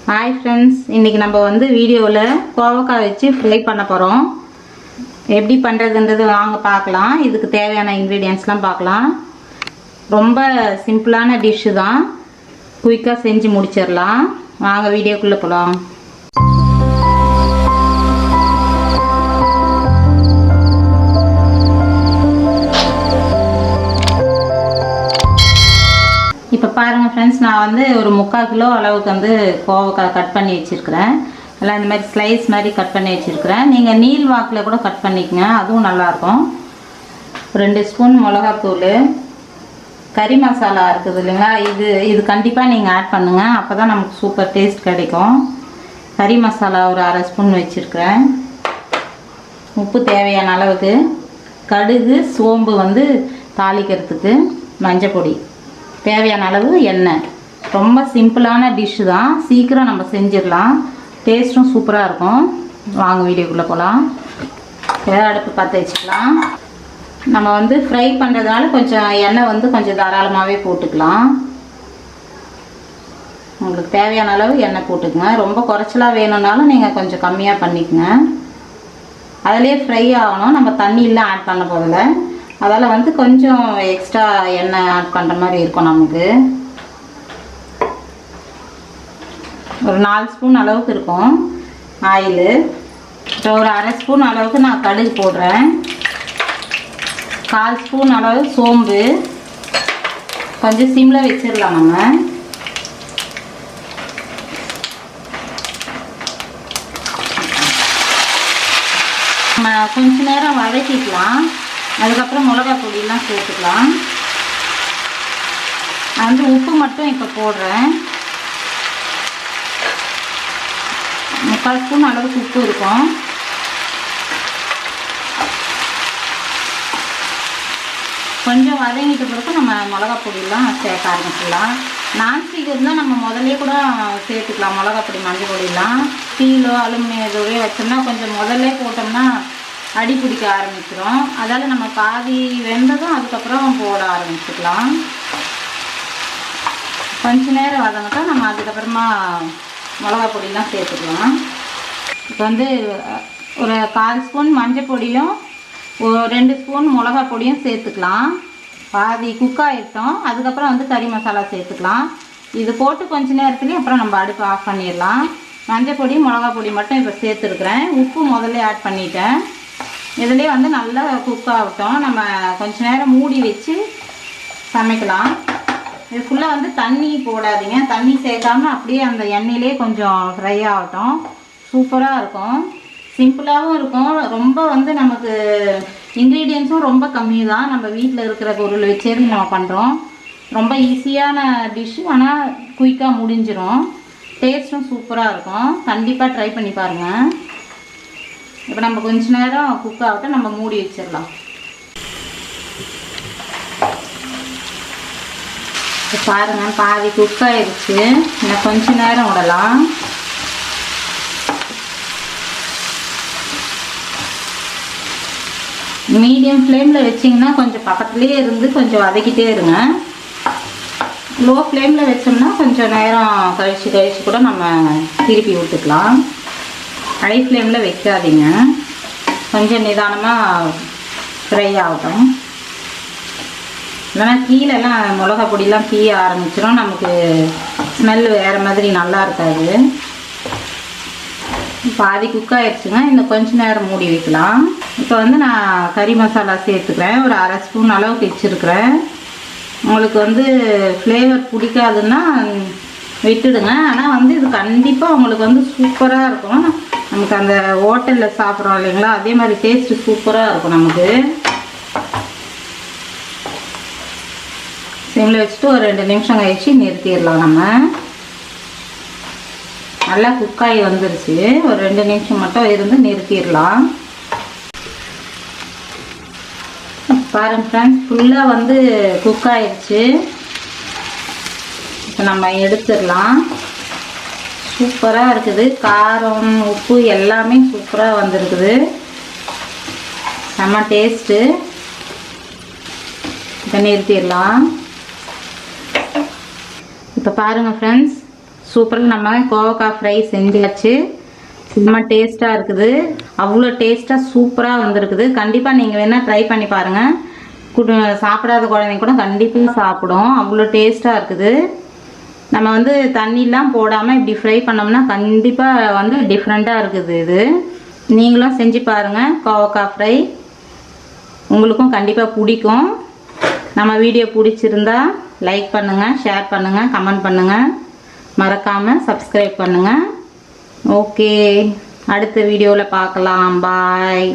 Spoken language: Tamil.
ஹாய் ஃப்ரெண்ட்ஸ், இன்றைக்கி நம்ம வந்து வீடியோவில் கோவக்காய் வச்சு ஃப்ரை பண்ண போகிறோம். எப்படி பண்ணுறதுன்றது வாங்க பார்க்கலாம். இதுக்கு தேவையான இன்க்ரீடியன்ட்ஸ்லாம் பார்க்கலாம். ரொம்ப சிம்பிளான டிஷ்ஷு தான், குயிக்காக செஞ்சு முடிச்சிடலாம். வாங்க வீடியோக்குள்ளே போகலாம். இப்போ பாருங்கள் ஃப்ரெண்ட்ஸ், நான் வந்து ஒரு 3/4 கிலோ அளவுக்கு வந்து கோவக்காய் கட் பண்ணி வச்சுருக்கிறேன். எல்லாம் இந்த மாதிரி ஸ்லைஸ் மாதிரி கட் பண்ணி வச்சுருக்கிறேன். நீங்கள் நீள் வாக்கில் கூட கட் பண்ணிக்கங்க, அதுவும் நல்லாயிருக்கும். 2 ஸ்பூன் மிளகாத்தூள், கறி மசாலா இருக்குது இல்லைங்களா, இது கண்டிப்பாக நீங்கள் ஆட் பண்ணுங்கள். அப்போ தான் நமக்கு சூப்பர் டேஸ்ட் கிடைக்கும். கறி மசாலா ஒரு 1/2 ஸ்பூன் வச்சுருக்கிறேன். உப்பு தேவையான அளவுக்கு, கடுகு சோம்பு வந்து தாளிக்கிறதுக்கு, மஞ்சள் பொடி தேவையான அளவு, எண்ணெய். ரொம்ப சிம்பிளான டிஷ்ஷு தான், சீக்கிரம் நம்ம செஞ்சிடலாம். டேஸ்ட்டும் சூப்பராக இருக்கும். வாங்க வீடியோக்குள்ளே போகலாம். அடுப்பு பற்ற வச்சுக்கலாம். நம்ம வந்து ஃப்ரை பண்ணுறதுனால கொஞ்சம் எண்ணெய் வந்து கொஞ்சம் தாராளமாகவே போட்டுக்கலாம். உங்களுக்கு தேவையான அளவு எண்ணெய் போட்டுக்கங்க. ரொம்ப குறைச்சலாக வேணும்னாலும் நீங்கள் கொஞ்சம் கம்மியாக பண்ணிக்கங்க. அதிலே ஃப்ரை ஆகணும், நம்ம தண்ணியெலாம் ஆட் பண்ண போதில்லை. அதால் வந்து கொஞ்சம் எக்ஸ்ட்ரா எண்ணெய் ஆட் பண்ணுற மாதிரி இருக்கும் நமக்கு. ஒரு 4 ஸ்பூன் அளவுக்கு இருக்கும் ஆயிலு. இப்போ ஒரு 1/2 ஸ்பூன் அளவுக்கு நான் கடுகு போடுறேன். 1/4 ஸ்பூன் அளவு சோம்பு. கொஞ்சம் சிம்மில் வச்சிடலாம். நம்ம கொஞ்ச நேரம் வதக்கிக்கலாம். அதுக்கப்புறம் மிளகாய் பொடியெல்லாம் சேர்த்துக்கலாம். நான் வந்து உப்பு மட்டும் இப்போ போடுறேன். 3/4 ஸ்பூன் அளவுக்கு உப்பு இருக்கும். கொஞ்சம் வதங்கிட்ட பிறகு நம்ம மிளகாய் பொடியெல்லாம் சேர்க்க ஆரம்பிச்சிடலாம். நான்ஸ்டிக் இருந்தால் நம்ம முதல்லே கூட சேர்த்துக்கலாம். மிளகாய் பொடி, மஞ்சள் பொடியெல்லாம் ஸ்டீலோ அலுமினியம் இதுவே வச்சோம்னா கொஞ்சம் முதல்ல போட்டோம்னா அடி பிடிக்க ஆரம்பிச்சிடும். அதால் நம்ம பாதி வெந்ததும் அதுக்கப்புறம் போட ஆரம்பிச்சுக்கலாம். கொஞ்ச நேரம் வதங்கட்டும், நம்ம அதுக்கப்புறமா மிளகா பொடியெலாம் சேர்த்துக்கலாம். இப்போ வந்து ஒரு 1/4 ஸ்பூன் மஞ்சள் பொடியும் 2 ஸ்பூன் மிளகா பொடியும் சேர்த்துக்கலாம். பாதி குக் ஆகிட்டோம். அதுக்கப்புறம் வந்து கறி மசாலா சேர்த்துக்கலாம். இது போட்டு கொஞ்ச நேரத்துலேயும் அப்புறம் நம்ம அடுப்பு ஆஃப் பண்ணிடலாம். மஞ்சள் பொடி, மிளகா பொடி மட்டும் இப்போ சேர்த்துருக்குறேன். உப்பு முதல்ல ஆட் பண்ணிட்டேன். இதிலே வந்து நல்லா குக் ஆகட்டும். நம்ம கொஞ்ச நேரம் மூடி வச்சு சமைக்கலாம். இது ஃபுல்லாக வந்து தண்ணி போடாதீங்க, தண்ணி சேர்க்காமல் அப்படியே அந்த எண்ணெயிலே கொஞ்சம் ஃப்ரை ஆகட்டும். சூப்பராக இருக்கும், சிம்பிளாகவும் இருக்கும். ரொம்ப வந்து நமக்கு இன்க்ரீடியன்ஸும் ரொம்ப கம்மி தான். நம்ம வீட்டில் இருக்கிற பொருள் வச்சே நம்ம பண்ணுறோம். ரொம்ப ஈஸியான டிஷ்ஷு, ஆனால் குயிக்காக முடிஞ்சிடும். டேஸ்ட்டும் சூப்பராக இருக்கும். கண்டிப்பாக ட்ரை பண்ணி பாருங்கள். இப்போ நம்ம கொஞ்ச நேரம் குக் ஆகட்டும், நம்ம மூடி வச்சிடலாம். இப்போ பாருங்கள், பாதி குக் ஆகிடுச்சு. இன்னும் கொஞ்ச நேரம் விடலாம். மீடியம் ஃப்ளேமில் வச்சிங்கன்னா கொஞ்சம் பக்கத்துலேயே இருந்து கொஞ்சம் வதக்கிட்டே இருங்க. லோ ஃப்ளேமில் வச்சோம்னா கொஞ்சம் நேரம் கழிச்சு கூட நம்ம திருப்பி விட்டுக்கலாம். ஹை ஃப்ளேமில் வைக்காதீங்க, கொஞ்சம் நிதானமாக ஃப்ரை ஆகட்டும். இல்லைன்னா கீழெல்லாம் மிளகா பொடியெலாம் தீய ஆரம்பிச்சிடும், நமக்கு ஸ்மெல் வேறு மாதிரி நல்லா இருக்காது. பாதி குக் ஆகிடுச்சுங்க. இன்னும் கொஞ்சம் நேரம் மூடி வைக்கலாம். இப்போ வந்து நான் கறி மசாலா சேர்த்துக்கிறேன். ஒரு 1/2 ஸ்பூன் அளவுக்கு வச்சுருக்கிறேன். உங்களுக்கு வந்து ஃப்ளேவர் பிடிக்காதுன்னா விட்டுடுங்க. ஆனால் வந்து இது கண்டிப்பாக உங்களுக்கு வந்து சூப்பராக இருக்கும். நமக்கு அந்த ஹோட்டலில் சாப்பிட்றோம் இல்லைங்களா, அதே மாதிரி டேஸ்ட்டு சூப்பராக இருக்கும். நமக்கு சிம்மில் வச்சுட்டு ஒரு 2 நிமிஷம் கழிச்சு நிறுத்திடலாம். நம்ம நல்லா குக்காகி வந்துருச்சு. ஒரு 2 நிமிஷம் மட்டும் இருந்து நிறுத்திடலாம். பாருங்க ஃப்ரெண்ட்ஸ், ஃபுல்லாக வந்து குக் ஆயிடுச்சு. இப்போ நம்ம எடுத்துடலாம். சூப்பராக இருக்குது. காரம், உப்பு எல்லாமே சூப்பராக வந்திருக்குது. செம்ம டேஸ்ட்டு. இப்போ நிறுத்திடலாம். இப்போ பாருங்கள் ஃப்ரெண்ட்ஸ், சூப்பராக நம்ம கோவக்காய் ஃப்ரை செஞ்சாச்சு. செம்ம டேஸ்ட்டாக இருக்குது. அவ்வளோ டேஸ்ட்டாக சூப்பராக வந்திருக்குது. கண்டிப்பாக நீங்கள் வேணால் ட்ரை பண்ணி பாருங்கள். சாப்பிடாத குழந்தைங்க கூட கண்டிப்பாக சாப்பிடும். அவ்வளோ டேஸ்ட்டாக இருக்குது. நம்ம வந்து தண்ணிலாம் போடாமல் இப்படி ஃப்ரை பண்ணோம்னா கண்டிப்பாக வந்து டிஃப்ரெண்ட்டாக இருக்குது. இது நீங்களும் செஞ்சு பாருங்கள். கோவக்காய் ஃப்ரை உங்களுக்கும் கண்டிப்பாக பிடிக்கும். நம்ம வீடியோ பிடிச்சிருந்தா லைக் பண்ணுங்கள், ஷேர் பண்ணுங்கள், கமெண்ட் பண்ணுங்கள், மறக்காமல் சப்ஸ்கிரைப் பண்ணுங்கள். ஓகே, அடுத்த வீடியோவில் பார்க்கலாம். பாய்.